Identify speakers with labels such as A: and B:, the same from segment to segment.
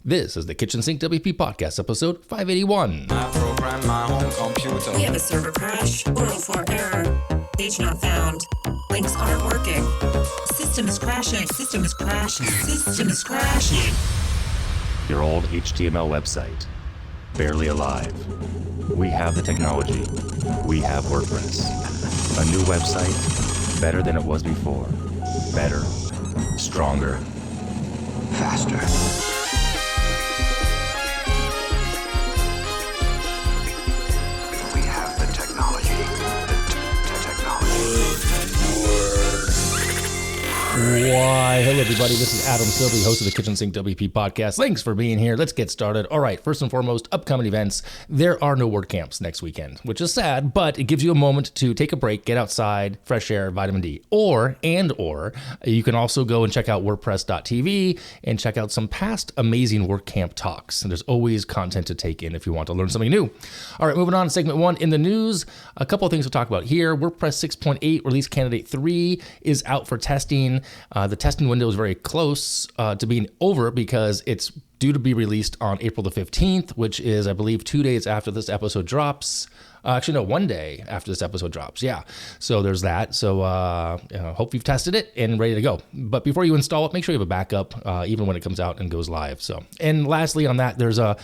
A: This is the Kitchen Sink WP Podcast, episode 581.
B: I program my own computer.
C: We have a server crash, 404 error, page not found, links aren't working, system is crashing, system is crashing, system is crashing.
D: Your old HTML website, barely alive. We have the technology. We have WordPress. A new website, better than it was before. Better, stronger, faster. We have the technology.
A: Why, hello everybody, this is Adam Silvey, host of the Kitchen Sink WP Podcast. Thanks for being here. Let's get started. All right, first and foremost, upcoming events. There are no WordCamps next weekend, which is sad, but it gives you a moment to take a break, get outside, fresh air, vitamin D. Or you can also go and check out WordPress.tv and check out some past amazing WordCamp talks. And there's always content to take in if you want to learn something new. All right, moving on to segment one in the news. A couple of things to talk about here. WordPress 6.8 release candidate 3 is out for testing. The testing window is very close to being over because it's due to be released on April the 15th, which is, I believe, 2 days after this episode drops. Actually, no, 1 day after this episode drops. Yeah. So there's that. So hope you've tested it and ready to go. But before you install it, make sure you have a backup, even when it comes out and goes live. So, and lastly on that, there's a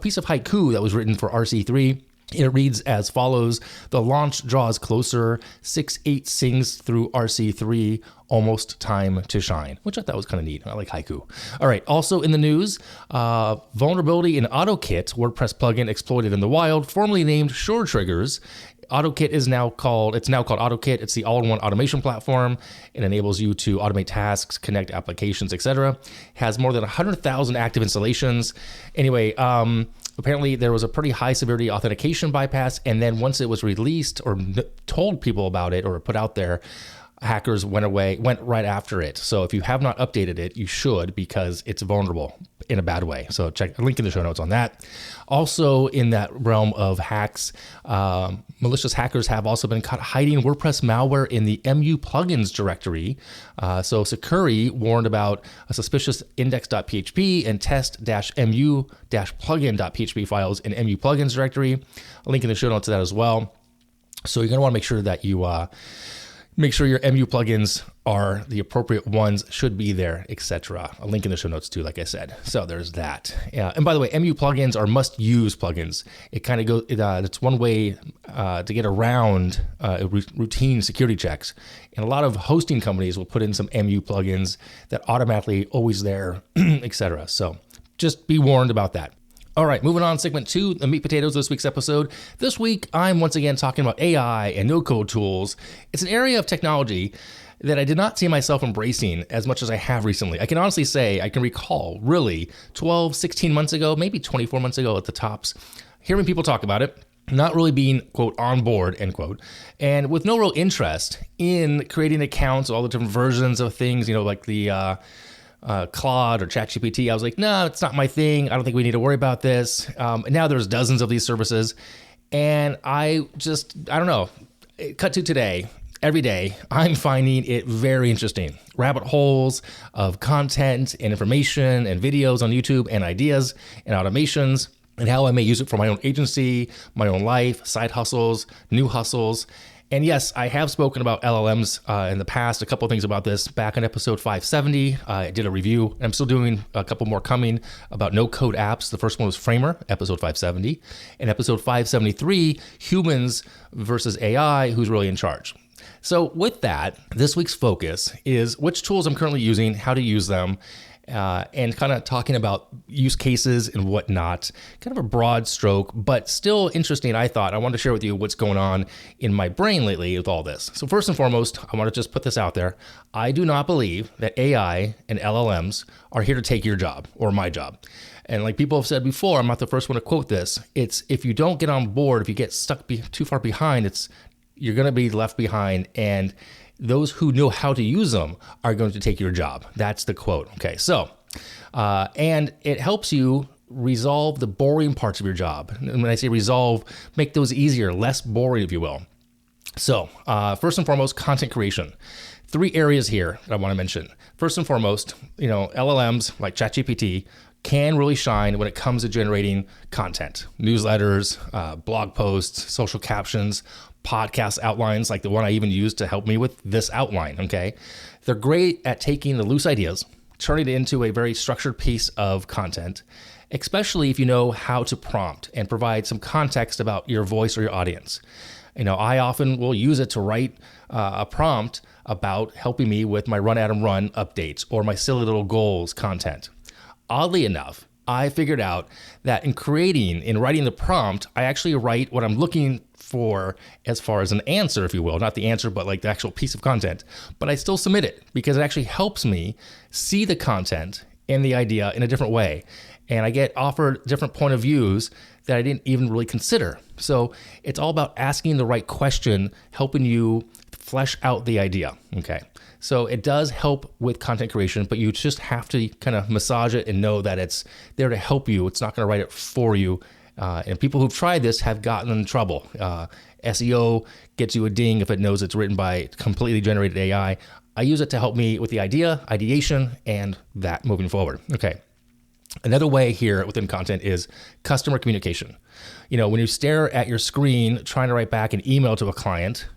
A: piece of haiku that was written for RC3. It reads as follows: the launch draws closer, 6.8 sings through RC3, almost time to shine, which I thought was kind of neat. I like haiku. All right, also in the news, vulnerability in OttoKit, WordPress plugin exploited in the wild, formerly named Shore Triggers. OttoKit is now called OttoKit. It's the all-in-one automation platform. It enables you to automate tasks, connect applications, etc. Has more than 100,000 active installations. Anyway, apparently there was a pretty high severity authentication bypass, and then once it was released or told people about it or put out there, hackers went right after it. So if you have not updated it, you should, because it's vulnerable in a bad way. So check a link in the show notes on that. Also in that realm of hacks, malicious hackers have also been caught hiding WordPress malware in the MU plugins directory. So Sakuri warned about a suspicious index.php and test-mu-plugin.php files in MU plugins directory. A link in the show notes to that as well. So you're going to want to make sure that you make sure your MU plugins are the appropriate ones, should be there, etc. A link in the show notes too, like I said. So there's that. And by the way, MU plugins are must-use plugins. It kind of goes. It's one way to get around routine security checks. And a lot of hosting companies will put in some MU plugins that automatically always there, etc. So just be warned about that. All right, moving on, segment 2, the meat potatoes of this week's episode. This week, I'm once again talking about AI and no-code tools. It's an area of technology that I did not see myself embracing as much as I have recently. I can honestly say, I can recall really 12, 16 months ago, maybe 24 months ago at the tops, hearing people talk about it, not really being, quote, on board, end quote, and with no real interest in creating accounts, all the different versions of things, like the Claude or ChatGPT. I was like, no, it's not my thing. I don't think we need to worry about this. And now there's dozens of these services. And I don't know. Cut to today, every day, I'm finding it very interesting. Rabbit holes of content and information and videos on YouTube and ideas and automations and how I may use it for my own agency, my own life, side hustles, new hustles. And yes, I have spoken about LLMs in the past, a couple of things about this. Back in episode 570, I did a review. I'm still doing a couple more coming about no-code apps. The first one was Framer, episode 570. And episode 573, Humans versus AI, Who's Really in Charge? So with that, this week's focus is which tools I'm currently using, how to use them, and kind of talking about use cases and whatnot. Kind of a broad stroke, but still interesting, I thought. I wanted to share with you what's going on in my brain lately with all this. So first and foremost, I want to just put this out there. I do not believe that AI and LLMs are here to take your job or my job. And like people have said before, I'm not the first one to quote this. It's if you don't get on board, if you get stuck too far behind, you're going to be left behind, and those who know how to use them are going to take your job. That's the quote. Okay, so, and it helps you resolve the boring parts of your job. And when I say resolve, make those easier, less boring, if you will. So, first and foremost, content creation. 3 areas here that I want to mention. First and foremost, LLMs like ChatGPT can really shine when it comes to generating content, newsletters, blog posts, social captions, podcast outlines, like the one I even used to help me with this outline, okay? They're great at taking the loose ideas, turning it into a very structured piece of content, especially if you know how to prompt and provide some context about your voice or your audience. I often will use it to write a prompt about helping me with my Run Adam Run updates or my silly little goals content. Oddly enough, I figured out that in writing the prompt, I actually write what I'm looking for as far as an answer, if you will, not the answer, but like the actual piece of content, but I still submit it because it actually helps me see the content and the idea in a different way. And I get offered different point of views that I didn't even really consider. So it's all about asking the right question, helping you flesh out the idea. Okay. So it does help with content creation, but you just have to kind of massage it and know that it's there to help you. It's not going to write it for you. And people who've tried this have gotten in trouble. SEO gets you a ding if it knows it's written by completely generated AI. I use it to help me with the idea, ideation, and that moving forward. Okay. Another way here within content is customer communication. When you stare at your screen trying to write back an email to a client,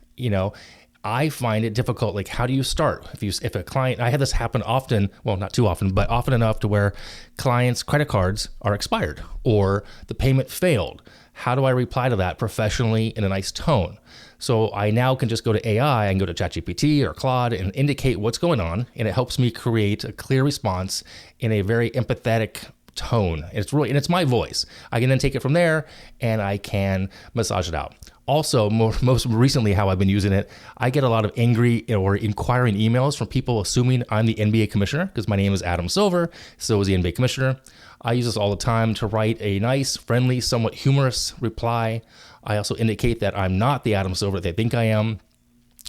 A: I find it difficult. Like, how do you start? If a client, I have this happen often, well, not too often, but often enough to where clients' credit cards are expired or the payment failed. How do I reply to that professionally in a nice tone? So I now can just go to AI and go to ChatGPT or Claude and indicate what's going on. And it helps me create a clear response in a very empathetic tone. It's my voice. I can then take it from there and I can massage it out. Also, most recently, how I've been using it, I get a lot of angry or inquiring emails from people assuming I'm the NBA commissioner because my name is Adam Silver, so is the NBA commissioner. I use this all the time to write a nice, friendly, somewhat humorous reply. I also indicate that I'm not the Adam Silver they think I am.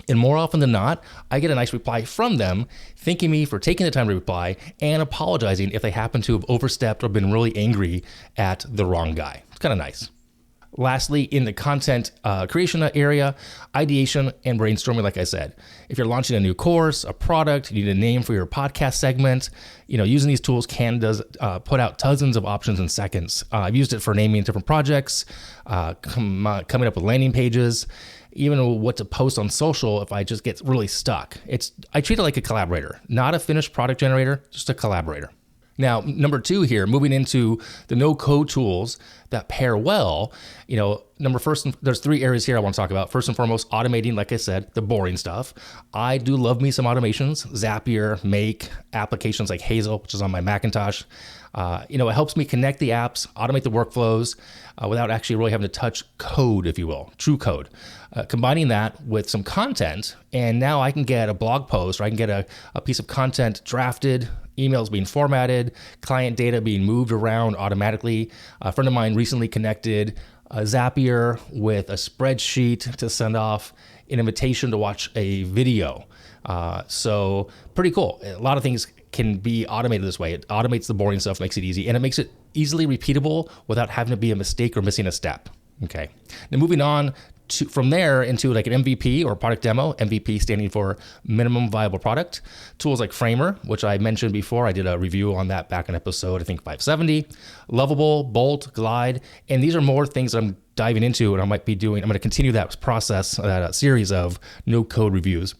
A: And more often than not, I get a nice reply from them, thanking me for taking the time to reply and apologizing if they happen to have overstepped or been really angry at the wrong guy. It's kind of nice. Lastly, in the content creation area, ideation and brainstorming, like I said. If you're launching a new course, a product, you need a name for your podcast segment, using these tools does put out dozens of options in seconds. I've used it for naming different projects, coming up with landing pages, even what to post on social if I just get really stuck. I treat it like a collaborator, not a finished product generator, just a collaborator. Now, number 2 here, moving into the no-code tools that pair well, there's 3 areas here I want to talk about. First and foremost, automating, like I said, the boring stuff. I do love me some automations, Zapier, Make, applications like Hazel, which is on my Macintosh. It helps me connect the apps, automate the workflows without actually really having to touch code, if you will, true code. Combining that with some content, and now I can get a blog post or I can get a piece of content drafted, emails being formatted, client data being moved around automatically. A friend of mine recently connected a Zapier with a spreadsheet to send off an invitation to watch a video. So pretty cool. A lot of things can be automated this way. It automates the boring stuff, makes it easy, and it makes it easily repeatable without having to be a mistake or missing a step. Okay. Now moving on from there into like an MVP or product demo, MVP standing for minimum viable product. Tools like Framer, which I mentioned before. I did a review on that back in episode, I think 570. Lovable, Bolt, Glide. And these are more things that I'm diving into and I'm going to continue that process, that series of no code reviews.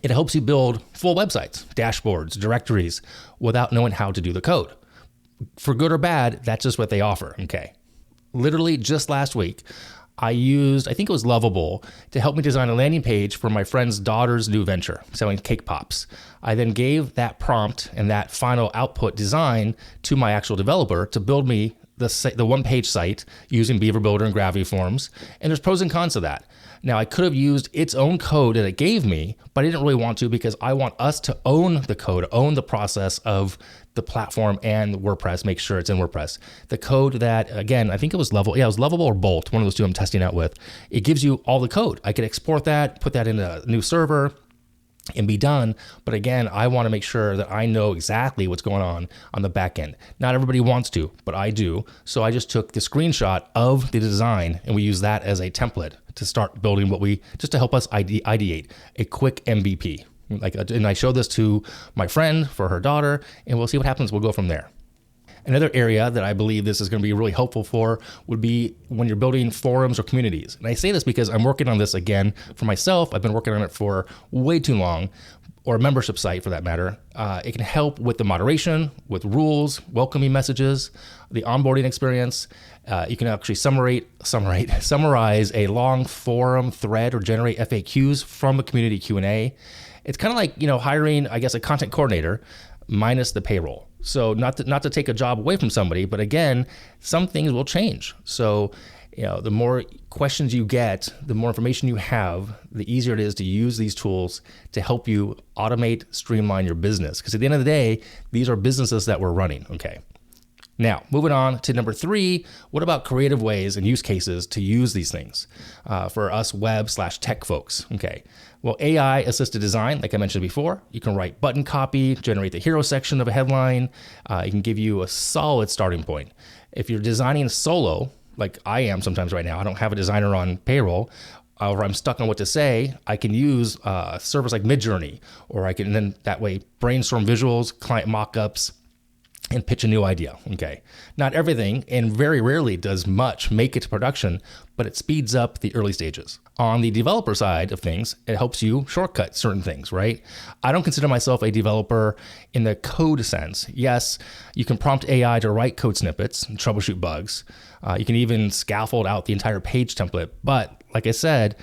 A: It helps you build full websites, dashboards, directories without knowing how to do the code. For good or bad, that's just what they offer. Okay. Literally just last week, I think it was Lovable, to help me design a landing page for my friend's daughter's new venture, selling cake pops. I then gave that prompt and that final output design to my actual developer to build me the one-page site using Beaver Builder and Gravity Forms. And there's pros and cons to that. Now, I could have used its own code that it gave me, but I didn't really want to because I want us to own the code, own the process of the platform and WordPress, make sure it's in WordPress. The code that, again, I think it was Lovable or Bolt, one of those two I'm testing out with. It gives you all the code. I could export that, put that in a new server, and be done. But again, I want to make sure that I know exactly what's going on the back end. Not everybody wants to, but I do. So I just took the screenshot of the design and we use that as a template to start building just to help us ideate a quick MVP. And I showed this to my friend for her daughter, and we'll see what happens. We'll go from there. Another area that I believe this is going to be really helpful for would be when you're building forums or communities. And I say this because I'm working on this again for myself. I've been working on it for way too long, or a membership site for that matter. It can help with the moderation, with rules, welcoming messages, the onboarding experience. You can actually summarize a long forum thread or generate FAQs from a community Q&A. It's kind of like, hiring, I guess, a content coordinator minus the payroll. So not to take a job away from somebody, but again, some things will change. So, the more questions you get, the more information you have, the easier it is to use these tools to help you automate, streamline your business. Because at the end of the day, these are businesses that we're running. Okay. Now, moving on to number 3, what about creative ways and use cases to use these things for us web/tech folks? Okay. Well, AI assisted design, like I mentioned before, you can write button copy, generate the hero section of a headline. It can give you a solid starting point. If you're designing solo, like I am sometimes right now, I don't have a designer on payroll, or I'm stuck on what to say, I can use a service like Midjourney, or I can then that way brainstorm visuals, client mockups, and pitch a new idea. Okay. Not everything, and very rarely does much make it to production, but it speeds up the early stages. On the developer side of things, it helps you shortcut certain things, right? I don't consider myself a developer in the code sense. Yes, you can prompt AI to write code snippets and troubleshoot bugs. You can even scaffold out the entire page template. But like I said,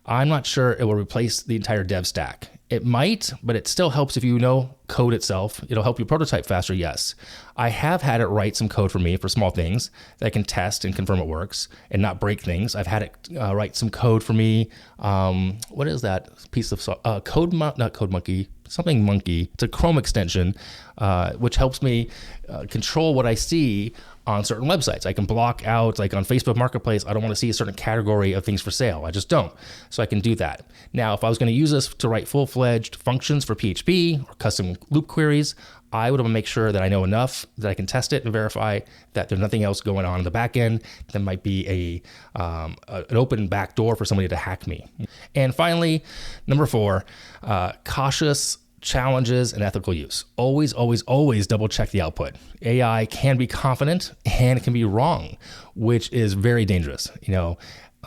A: I'm not sure it will replace the entire dev stack. It might, but it still helps if you know code itself. It'll help you prototype faster, yes. I have had it write some code for me for small things that I can test and confirm it works and not break things. I've had it write some code for me. What is that piece of something monkey. It's a Chrome extension, which helps me control what I see on certain websites. I can block out, like on Facebook Marketplace, I don't want to see a certain category of things for sale. I just don't. So I can do that. Now, if I was going to use this to write full-fledged functions for PHP or custom loop queries, I would want to make sure that I know enough that I can test it and verify that there's nothing else going on in the back end that might be an open back door for somebody to hack me. And finally, number 4, cautious challenges and ethical use. Always, always, always double check the output. AI can be confident and it can be wrong, which is very dangerous.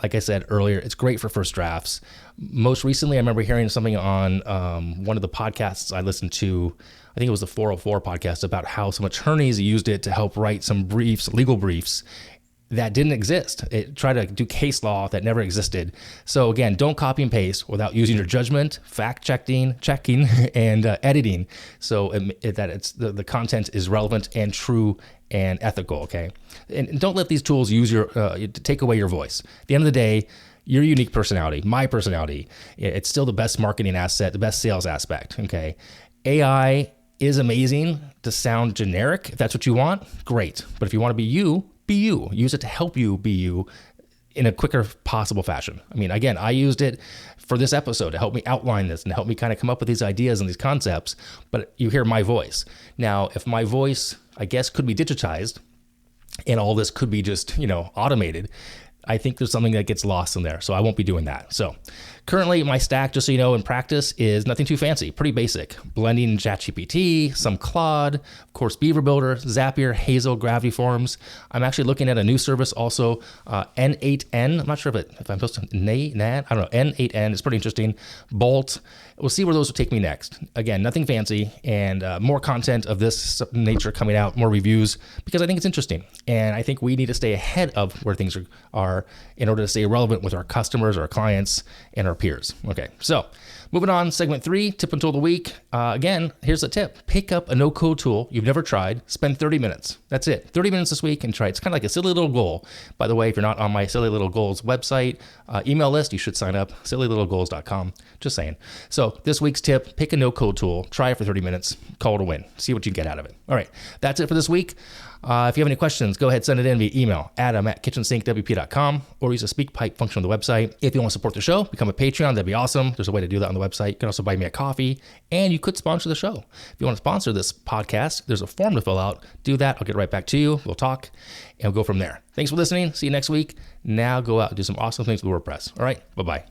A: Like I said earlier, it's great for first drafts. Most recently, I remember hearing something on one of the podcasts I listened to. I think it was the 404 podcast about how some attorneys used it to help write some briefs, legal briefs, that didn't exist. It tried to do case law that never existed. So again, don't copy and paste without using your judgment, checking, and editing, so that the content is relevant and true and ethical. Okay, and don't let these tools use take away your voice. At the end of the day, your unique personality, my personality, it's still the best marketing asset, the best sales aspect. Okay, AI is amazing to sound generic. If that's what you want, great. But if you want to be you. Use it to help you be you in a quicker possible fashion. I mean, again, I used it for this episode to help me outline this and to help me kind of come up with these ideas and these concepts, but you hear my voice. Now, if my voice, I guess, could be digitized and all this could be just, automated, I think there's something that gets lost in there. So I won't be doing that. So currently my stack, just so you know, in practice is nothing too fancy, pretty basic. Blending ChatGPT, some Claude, of course, Beaver Builder, Zapier, Hazel, Gravity Forms. I'm actually looking at a new service also, N8N. I'm not sure if I'm supposed to I don't know, N8N. It's pretty interesting. Bolt. We'll see where those will take me next. Again, nothing fancy, and more content of this nature coming out, more reviews, because I think it's interesting. And I think we need to stay ahead of where things are in order to stay relevant with our customers, our clients, and our peers. Okay, so moving on, segment 3, tip and tool of the week. Again, here's a tip. Pick up a no-code tool you've never tried. Spend 30 minutes. That's it. 30 minutes this week and try it. It's kind of like a silly little goal. By the way, if you're not on my Silly Little Goals website, email list, you should sign up, sillylittlegoals.com. Just saying. So this week's tip, pick a no-code tool. Try it for 30 minutes. Call it a win. See what you get out of it. All right, that's it for this week. If you have any questions, go ahead, send it in via email, adam@KitchensinkWP.com, or use a SpeakPipe function on the website. If you want to support the show, become a Patreon. That'd be awesome. There's a way to do that on the website. You can also buy me a coffee, and you could sponsor the show. If you want to sponsor this podcast, there's a form to fill out. Do that. I'll get right back to you. We'll talk, and we'll go from there. Thanks for listening. See you next week. Now go out and do some awesome things with WordPress. All right, bye-bye.